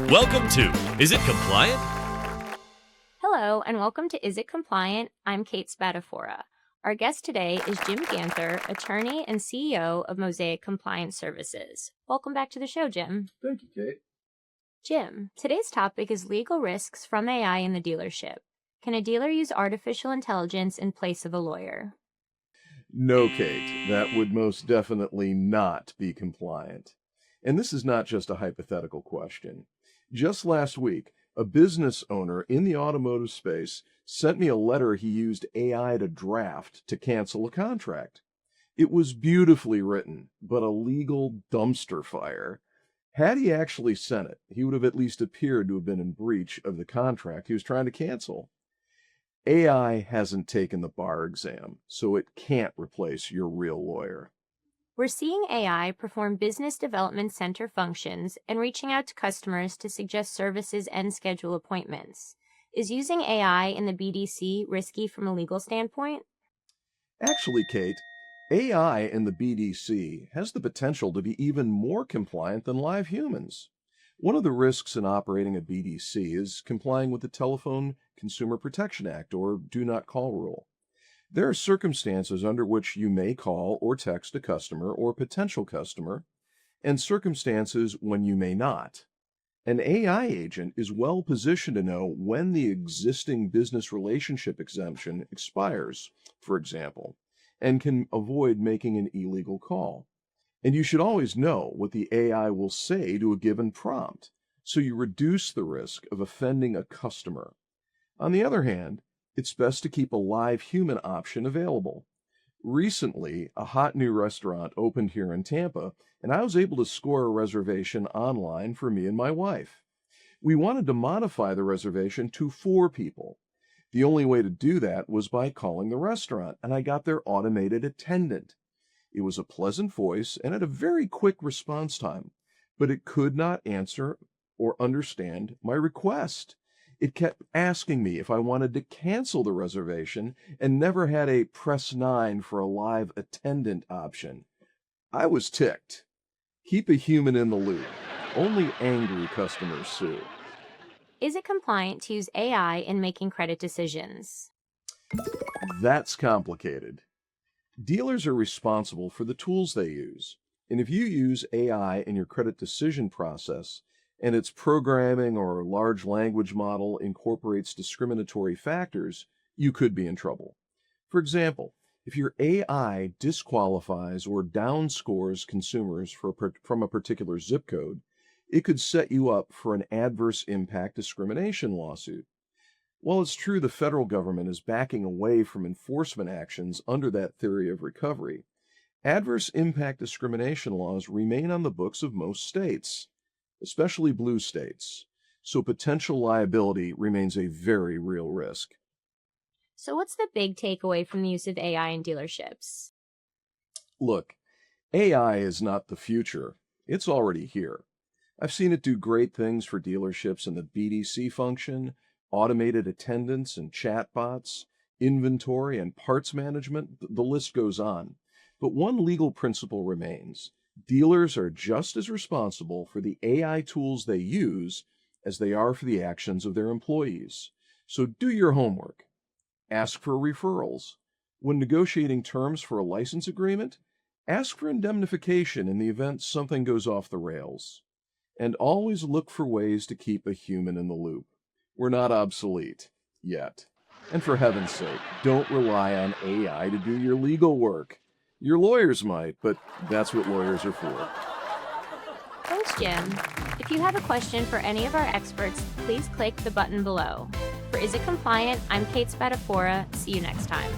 Welcome to Is It Compliant? Hello, and welcome to Is It Compliant? I'm Kate Spatafora. Our guest today is Jim Ganther, attorney and CEO of Mosaic Compliance Services. Welcome back to the show, Jim. Thank you, Kate. Jim, today's topic is legal risks from AI in the dealership. Can a dealer use artificial intelligence in place of a lawyer? No, Kate, that would most definitely not be compliant. And this is not just a hypothetical question. Just last week, a business owner in the automotive space sent me a letter he used AI to draft to cancel a contract. It was beautifully written, but a legal dumpster fire. Had he actually sent it, he would have at least appeared to have been in breach of the contract he was trying to cancel. AI hasn't taken the bar exam, so it can't replace your real lawyer. We're seeing AI perform business development center functions and reaching out to customers to suggest services and schedule appointments. Is using AI in the BDC risky from a legal standpoint? Actually, Kate, AI in the BDC has the potential to be even more compliant than live humans. One of the risks in operating a BDC is complying with the Telephone Consumer Protection Act, or Do Not Call rule. There are circumstances under which you may call or text a customer or potential customer, and circumstances when you may not. An AI agent is well positioned to know when the existing business relationship exemption expires, for example, and can avoid making an illegal call. And you should always know what the AI will say to a given prompt, so you reduce the risk of offending a customer. On the other hand, it's best to keep a live human option available. Recently, a hot new restaurant opened here in Tampa, and I was able to score a reservation online for me and my wife. We wanted to modify the reservation to 4 people. The only way to do that was by calling the restaurant, and I got their automated attendant. It was a pleasant voice and had a very quick response time, but it could not answer or understand my request. It kept asking me if I wanted to cancel the reservation and never had a press 9 for a live attendant option. I was ticked. Keep a human in the loop. Only angry customers sue. Is it compliant to use AI in making credit decisions? That's complicated. Dealers are responsible for the tools they use. And if you use AI in your credit decision process, and its programming or large language model incorporates discriminatory factors, you could be in trouble. For example, if your AI disqualifies or downscores consumers from a particular zip code, it could set you up for an adverse impact discrimination lawsuit. While it's true the federal government is backing away from enforcement actions under that theory of recovery, adverse impact discrimination laws remain on the books of most states, especially blue states, so potential liability remains a very real risk. So what's the big takeaway from the use of AI in dealerships? Look, AI is not the future. It's already here. I've seen it do great things for dealerships in the BDC function, automated attendance and chatbots, inventory and parts management. The list goes on. But one legal principle remains. Dealers are just as responsible for the AI tools they use as they are for the actions of their employees. So do your homework. Ask for referrals. When negotiating terms for a license agreement, ask for indemnification in the event something goes off the rails. And always look for ways to keep a human in the loop. We're not obsolete yet. And for heaven's sake, don't rely on AI to do your legal work. Your lawyers might, but that's what lawyers are for. Thanks, Jim. If you have a question for any of our experts, please click the button below. For Is It Compliant? I'm Kate Spatafora. See you next time.